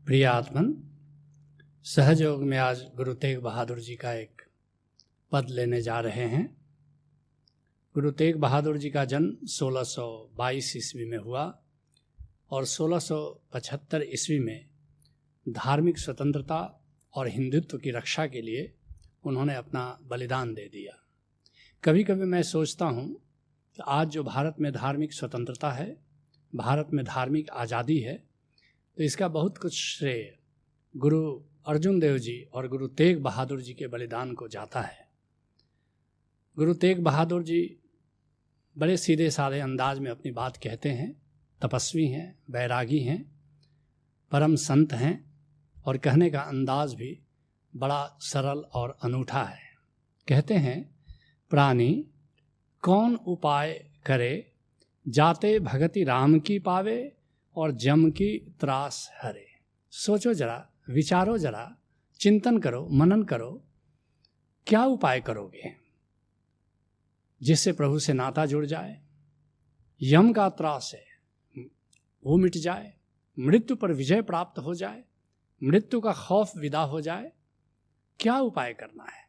प्रिय आत्मन, सहयोग में आज गुरु तेग बहादुर जी का एक पद लेने जा रहे हैं। गुरु तेग बहादुर जी का जन्म 1622 ईस्वी में हुआ और 1675 ईस्वी में धार्मिक स्वतंत्रता और हिंदुत्व की रक्षा के लिए उन्होंने अपना बलिदान दे दिया। कभी कभी मैं सोचता हूँ कि आज जो भारत में धार्मिक स्वतंत्रता है, भारत में धार्मिक आज़ादी है, तो इसका बहुत कुछ श्रेय गुरु अर्जुन देव जी और गुरु तेग बहादुर जी के बलिदान को जाता है। गुरु तेग बहादुर जी बड़े सीधे साधे अंदाज में अपनी बात कहते हैं। तपस्वी हैं, बैरागी हैं, परम संत हैं और कहने का अंदाज भी बड़ा सरल और अनूठा है। कहते हैं, प्राणी कौन उपाय करे, जाते भगति राम की पावे और जम की त्रास हरे। सोचो जरा, विचारो जरा, चिंतन करो, मनन करो, क्या उपाय करोगे जिससे प्रभु से नाता जुड़ जाए, यम का त्रास है वो मिट जाए, मृत्यु पर विजय प्राप्त हो जाए, मृत्यु का खौफ विदा हो जाए। क्या उपाय करना है,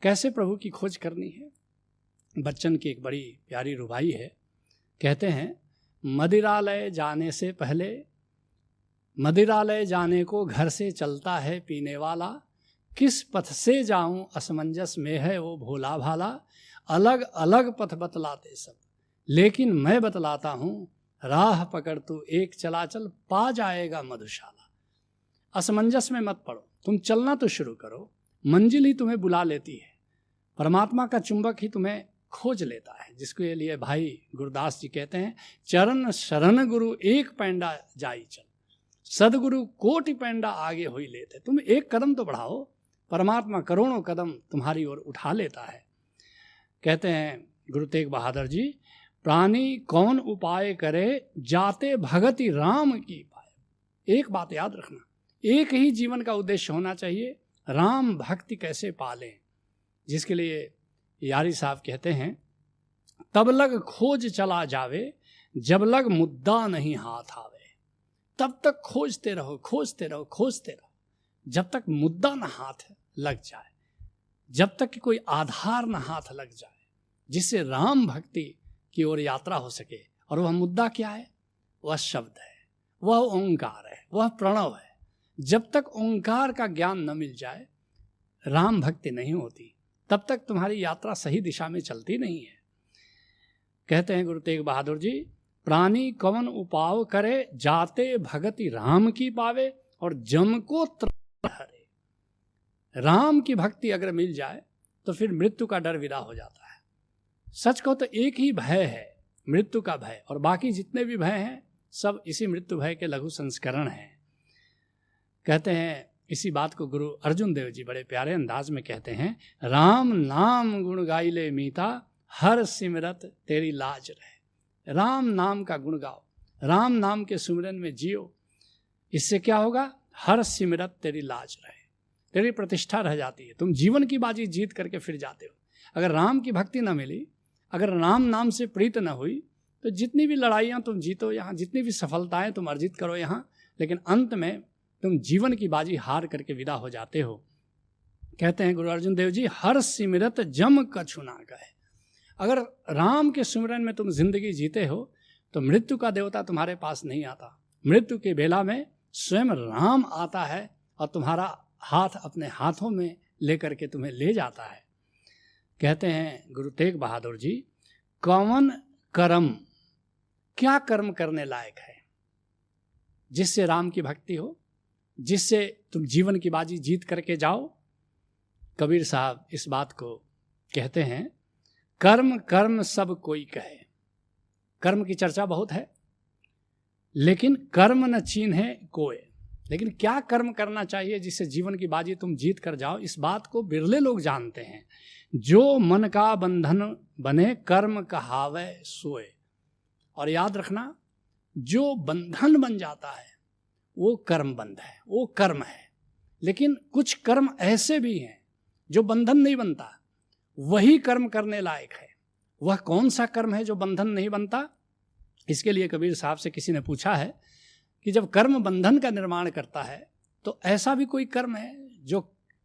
कैसे प्रभु की खोज करनी है। बच्चन की एक बड़ी प्यारी रुबाई है। कहते हैं, मदिरालय जाने से पहले, मदिरालय जाने को घर से चलता है पीने वाला, किस पथ से जाऊं असमंजस में है वो भोला भाला। अलग अलग पथ बतलाते सब, लेकिन मैं बतलाता हूं, राह पकड़ तू एक चला चल, पा जाएगा मधुशाला। असमंजस में मत पड़ो, तुम चलना तो शुरू करो, मंजिल ही तुम्हें बुला लेती है, परमात्मा का चुंबक ही तुम्हें खोज लेता है। जिसके लिए भाई गुरदास जी कहते हैं, चरण शरण गुरु एक पैंडा जाई चल, सदगुरु कोटि पैंडा आगे हुई लेते। तुम एक कदम तो बढ़ाओ, परमात्मा करोड़ों कदम तुम्हारी ओर उठा लेता है। कहते हैं गुरु तेग बहादुर जी, प्राणी कौन उपाय करे, जाते भगति राम की पाए। एक बात याद रखना, एक ही जीवन का उद्देश्य होना चाहिए, राम भक्ति कैसे पालें। जिसके लिए यारी साहब कहते हैं, तब लग खोज चला जावे, जब लग मुद्दा नहीं हाथ आवे। तब तक खोजते रहो, खोजते रहो, खोजते रहो, जब तक मुद्दा न हाथ लग जाए, जब तक कि कोई आधार न हाथ लग जाए जिससे राम भक्ति की ओर यात्रा हो सके। और वह मुद्दा क्या है? वह शब्द है, वह ओंकार है, वह प्रणव है। जब तक ओंकार का ज्ञान न मिल जाए, राम भक्ति नहीं होती, तब तक तुम्हारी यात्रा सही दिशा में चलती नहीं है। कहते हैं गुरु तेग बहादुर जी, प्राणी कवन उपाय करे, जाते भगति राम की पावे और जम को त्रास हरे। राम की भक्ति अगर मिल जाए तो फिर मृत्यु का डर विदा हो जाता है। सच कहो तो एक ही भय है, मृत्यु का भय, और बाकी जितने भी भय हैं सब इसी मृत्यु भय के लघु संस्करण हैं। कहते हैं, इसी बात को गुरु अर्जुन देव जी बड़े प्यारे अंदाज में कहते हैं, राम नाम गुण गाइले मीता, हर सिमरत तेरी लाज रहे। राम नाम का गुण गाओ, राम नाम के सुमिरन में जियो। इससे क्या होगा? हर सिमरत तेरी लाज रहे, तेरी प्रतिष्ठा रह जाती है। तुम जीवन की बाजी जीत करके फिर जाते हो। अगर राम की भक्ति न मिली, अगर राम नाम से प्रीत न हुई, तो जितनी भी लड़ाइयाँ तुम जीतो यहाँ, जितनी भी सफलताएं तुम अर्जित करो यहाँ, लेकिन अंत में तुम जीवन की बाजी हार करके विदा हो जाते हो। कहते हैं गुरु अर्जुन देव जी, हर सिमरत जम कछु ना गए। अगर राम के सुमिरन में तुम जिंदगी जीते हो तो मृत्यु का देवता तुम्हारे पास नहीं आता। मृत्यु के बेला में स्वयं राम आता है और तुम्हारा हाथ अपने हाथों में लेकर के तुम्हें ले जाता है। कहते हैं गुरु तेग बहादुर जी, कौन कर्म, क्या कर्म करने लायक है जिससे राम की भक्ति हो, जिससे तुम जीवन की बाजी जीत करके जाओ। कबीर साहब इस बात को कहते हैं, कर्म कर्म सब कोई कहे। कर्म की चर्चा बहुत है, लेकिन कर्म न चीन्हे कोय। लेकिन क्या कर्म करना चाहिए जिससे जीवन की बाजी तुम जीत कर जाओ, इस बात को बिरले लोग जानते हैं। जो मन का बंधन बने, कर्म कहावे सोए। और याद रखना, जो बंधन बन जाता है वो कर्म बंध है, वो कर्म है। लेकिन कुछ कर्म ऐसे भी हैं जो बंधन नहीं बनता, वही कर्म करने लायक है। वह कौन सा कर्म है जो बंधन नहीं बनता? इसके लिए कबीर साहब से किसी ने पूछा है कि जब कर्म बंधन का निर्माण करता है तो ऐसा भी कोई कर्म है जो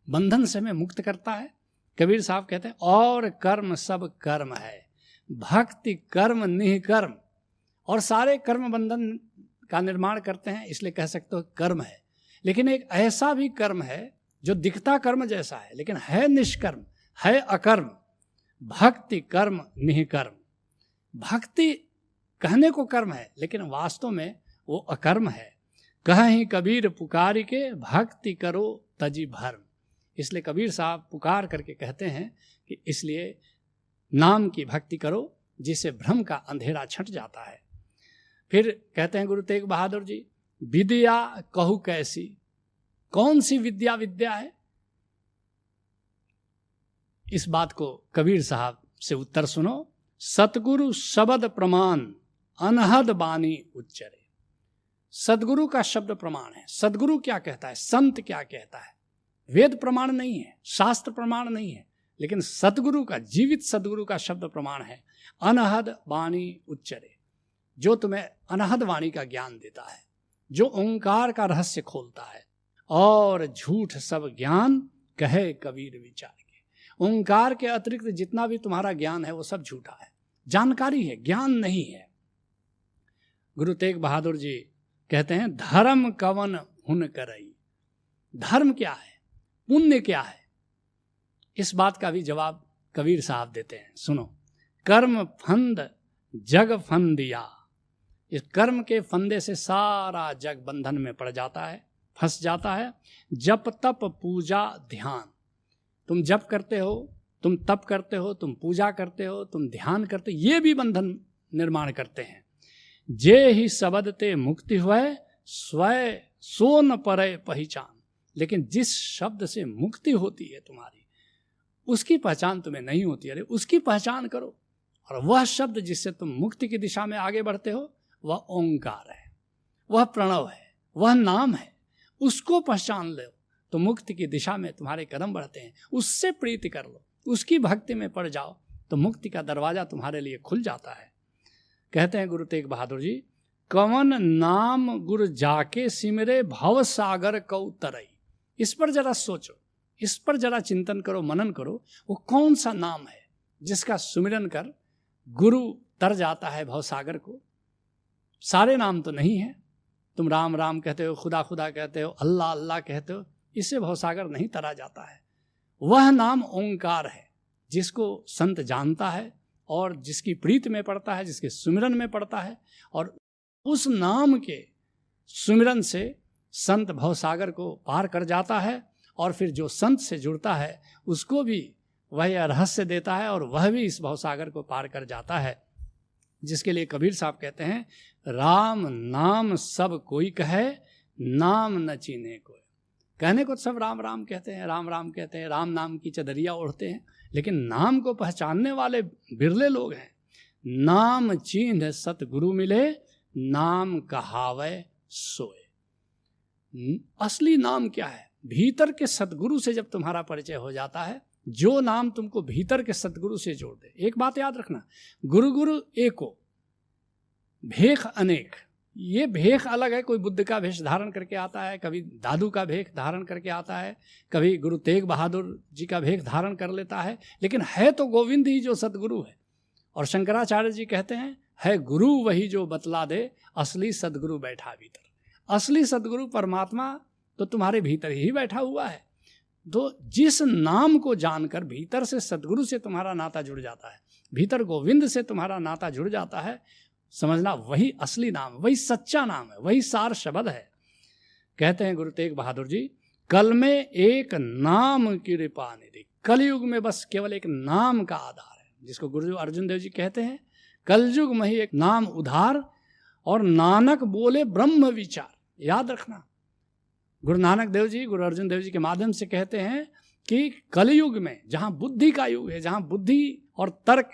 बंधन से हमें मुक्त करता है? कबीर साहब कहते हैं और कर्म सब कर्म है, भक्ति कर्म निःकर्म। और सारे कर्म बंधन का निर्माण करते हैं, इसलिए कह सकते हो कर्म है। लेकिन एक ऐसा भी कर्म है जो दिखता कर्म जैसा है लेकिन है निष्कर्म, है अकर्म। भक्ति कर्म निःकर्म। भक्ति कहने को कर्म है लेकिन वास्तव में वो अकर्म है। कहीं कबीर पुकार के भक्ति करो तजी भर्म। इसलिए कबीर साहब पुकार करके कहते हैं कि इसलिए नाम की भक्ति करो जिससे भ्रम का अंधेरा छंट जाता है। फिर कहते हैं गुरु तेग बहादुर जी, विद्या कहू कैसी, कौन सी विद्या विद्या है? इस बात को कबीर साहब से उत्तर सुनो। सतगुरु शब्द प्रमाण अनहद बानी उच्चरे। सदगुरु का शब्द प्रमाण है। सदगुरु क्या कहता है, संत क्या कहता है? वेद प्रमाण नहीं है, शास्त्र प्रमाण नहीं है, लेकिन सतगुरु का, जीवित सदगुरु का शब्द प्रमाण है। अनहद वाणी उच्चरे, जो तुम्हें अनहद वाणी का ज्ञान देता है, जो ओंकार का रहस्य खोलता है। और झूठ सब ज्ञान कहे कबीर विचार के। ओंकार के अतिरिक्त जितना भी तुम्हारा ज्ञान है वो सब झूठा है, जानकारी है, ज्ञान नहीं है। गुरु तेग बहादुर जी कहते हैं धर्म कवन हुन करई। धर्म क्या है, पुण्य क्या है? इस बात का भी जवाब कबीर साहब देते हैं, सुनो। कर्म फंद जग फंदिया। इस कर्म के फंदे से सारा जग बंधन में पड़ जाता है, फंस जाता है। जप तप पूजा ध्यान। तुम जप करते हो, तुम तप करते हो, तुम पूजा करते हो, तुम ध्यान करते हो, ये भी बंधन निर्माण करते हैं। जे ही शब्द ते मुक्ति हुए स्वय सो न परे पहचान। लेकिन जिस शब्द से मुक्ति होती है तुम्हारी, उसकी पहचान तुम्हें नहीं होती। अरे उसकी पहचान करो। और वह शब्द जिससे तुम मुक्ति की दिशा में आगे बढ़ते हो वह ओंकार है, वह प्रणव है, वह नाम है। उसको पहचान लो तो मुक्ति की दिशा में तुम्हारे कदम बढ़ते हैं। उससे प्रीति कर लो, उसकी भक्ति में पड़ जाओ तो मुक्ति का दरवाजा तुम्हारे लिए खुल जाता है। कहते हैं गुरु तेग बहादुर जी, कवन नाम गुरु जाके सिमरे भव सागर कौ तरई। इस पर जरा सोचो, इस पर जरा चिंतन करो, मनन करो। वो कौन सा नाम है जिसका सुमिरन कर गुरु तर जाता है भवसागर को? सारे नाम तो नहीं है। तुम राम राम कहते हो, खुदा खुदा कहते हो, अल्लाह अल्लाह कहते हो, इससे भवसागर नहीं तरा जाता है। वह नाम ओंकार है जिसको संत जानता है और जिसकी प्रीति में पड़ता है, जिसके सुमिरन में पड़ता है। और उस नाम के सुमिरन से संत भवसागर को पार कर जाता है। और फिर जो संत से जुड़ता है उसको भी वह रहस्य देता है और वह भी इस भवसागर को पार कर जाता है। जिसके लिए कबीर साहब कहते हैं राम नाम सब कोई कहे, नाम न चीने कोई। कहने को सब राम राम कहते हैं, राम राम कहते हैं, राम नाम की चदरिया ओढ़ते हैं, लेकिन नाम को पहचानने वाले बिरले लोग हैं। नाम चीन्ह सतगुरु मिले, नाम कहावे सोए। असली नाम क्या है? भीतर के सतगुरु से जब तुम्हारा परिचय हो जाता है, जो नाम तुमको भीतर के सतगुरु से जोड़ दे। एक बात याद रखना, गुरु गुरु एको, भेख अनेक। ये भेख अलग है, कोई बुद्ध का भेष धारण करके आता है, कभी दादू का भेष धारण करके आता है, कभी गुरु तेग बहादुर जी का भेष धारण कर लेता है, लेकिन है तो गोविंद ही जो सतगुरु है। और शंकराचार्य जी कहते हैं है गुरु वही जो बतला दे, असली सदगुरु बैठा भीतर। असली सदगुरु परमात्मा तो तुम्हारे भीतर ही बैठा हुआ है। तो जिस नाम को जानकर भीतर से सदगुरु से तुम्हारा नाता जुड़ जाता है, भीतर गोविंद से तुम्हारा नाता जुड़ जाता है, समझना वही असली नाम, वही सच्चा नाम है, वही सार शब्द है। कहते हैं गुरु तेग बहादुर जी, कल में एक नाम की कृपा निधि। कलयुग में बस केवल एक नाम का आधार है, जिसको गुरु अर्जुन देव जी कहते हैं कलयुग में ही एक नाम उधार। और नानक बोले ब्रह्म विचार। याद रखना, गुरु नानक देव जी गुरु अर्जुन देव जी के माध्यम से कहते हैं कि कलयुग में जहां बुद्धि का युग है, जहां बुद्धि और तर्क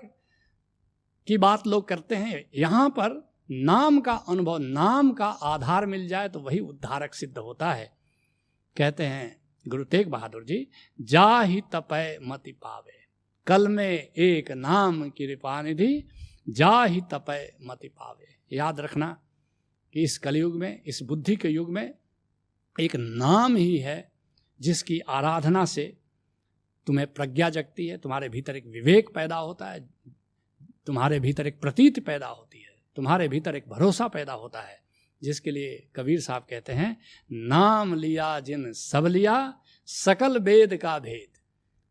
की बात लोग करते हैं, यहां पर नाम का अनुभव, नाम का आधार मिल जाए तो वही उद्धारक सिद्ध होता है। कहते हैं गुरु तेग बहादुर जी, जा ही तपय मति पावे, कल में एक नाम की कृपा निधि, जा ही तपय मति पावे। याद रखना कि इस कलयुग में, इस बुद्धि के युग में एक नाम ही है जिसकी आराधना से तुम्हें प्रज्ञा जगती है, तुम्हारे भीतर एक विवेक पैदा होता है, तुम्हारे भीतर एक प्रतीति पैदा होती है, तुम्हारे भीतर एक भरोसा पैदा होता है, जिसके लिए कबीर साहब कहते हैं, नाम लिया जिन सब लिया सकल वेद का भेद।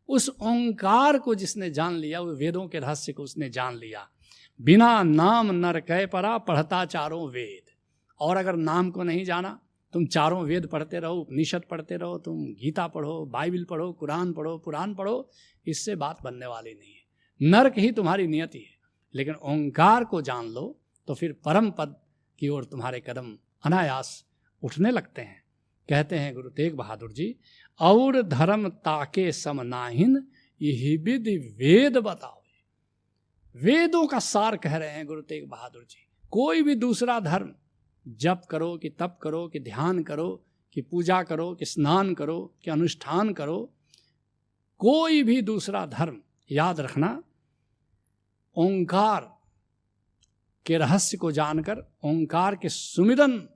उस ओंकार को जिसने जान लिया, वो वेदों के रहस्य को उसने जान लिया। बिना नाम नर कह परा पढ़ता चारों वेद। और अगर नाम को नहीं जाना, तुम चारों वेद पढ़ते रहो, उपनिषद पढ़ते रहो, तुम गीता पढ़ो, बाइबल पढ़ो, कुरान पढ़ो, पुराण पढ़ो, इससे बात बनने वाली नहीं है। नरक ही तुम्हारी नियति है। लेकिन ओंकार को जान लो तो फिर परम पद की ओर तुम्हारे कदम अनायास उठने लगते हैं। कहते हैं गुरु तेग बहादुर जी, और धर्म ताके सम नाहिन यही विधि वेद बताओ। वेदों का सार कह रहे हैं गुरु तेग बहादुर जी। कोई भी दूसरा धर्म, जप करो कि तप करो कि ध्यान करो कि पूजा करो कि स्नान करो कि अनुष्ठान करो, कोई भी दूसरा धर्म, याद रखना, ओंकार के रहस्य को जानकर ओंकार के सुमिरन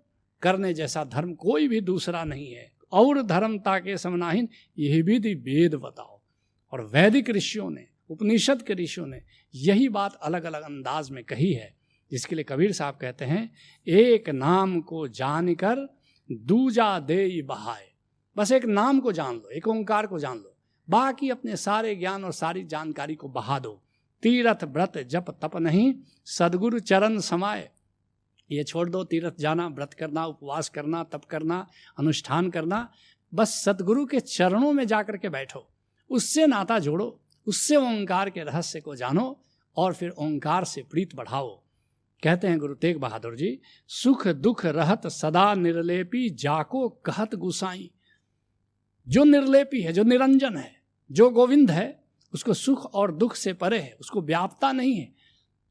करने जैसा धर्म कोई भी दूसरा नहीं है। और धर्मता के समनाहीन यही विधि वेद बताओ। और वैदिक ऋषियों ने, उपनिषद के ऋषियों ने यही बात अलग अलग अंदाज में कही है, जिसके लिए कबीर साहब कहते हैं, एक नाम को जानकर दूजा दे बहाए। बस एक नाम को जान लो, एक ओंकार को जान लो, बाकी अपने सारे ज्ञान और सारी जानकारी को बहा दो। तीर्थ व्रत जप तप नहीं सदगुरु चरण समाए। ये छोड़ दो तीर्थ जाना, व्रत करना, उपवास करना, तप करना, अनुष्ठान करना। बस सदगुरु के चरणों में जाकर के बैठो, उससे नाता जोड़ो, उससे ओंकार के रहस्य को जानो और फिर ओंकार से प्रीत बढ़ाओ। कहते हैं गुरु तेग बहादुर जी, सुख दुख रहत सदा निर्लेपी जाको कहत गुसाई। जो निर्लेपी है, जो निरंजन है, जो गोविंद है, उसको सुख और दुख से परे है, उसको व्यापता नहीं है।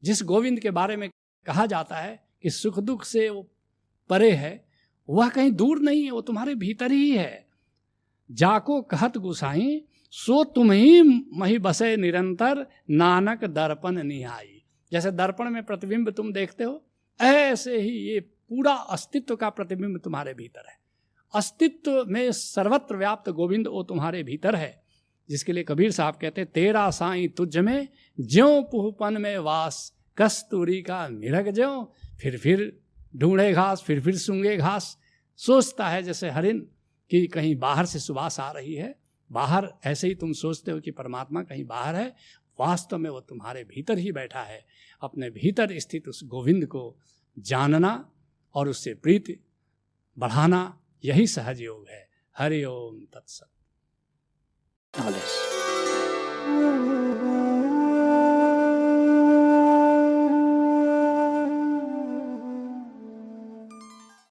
जिस गोविंद के बारे में कहा जाता है कि सुख दुख से वो परे है, वह कहीं दूर नहीं है, वो तुम्हारे भीतर ही है। जाको कहत गुसाई सो तुम ही मही बसे निरंतर नानक दर्पण निहाई। जैसे दर्पण में प्रतिबिंब तुम देखते हो, ऐसे ही ये पूरा अस्तित्व का प्रतिबिंब तुम्हारे भीतर है। अस्तित्व में सर्वत्र व्याप्त गोविंद वो तुम्हारे भीतर है, जिसके लिए कबीर साहब कहते हैं, तेरा साईं तुझ में ज्यों पुहपन में वास कस्तूरी का मिरग ज्यों। फिर ढूंढे घास, फिर सूंघे घास। सोचता है जैसे हरिन कि कहीं बाहर से सुबास आ रही है, बाहर ऐसे ही तुम सोचते हो कि परमात्मा कहीं बाहर है, वास्तव में वो तुम्हारे भीतर ही बैठा है। अपने भीतर स्थित उस गोविंद को जानना और उससे प्रीति बढ़ाना, यही सहज योग है। हरि ओम तत्सत।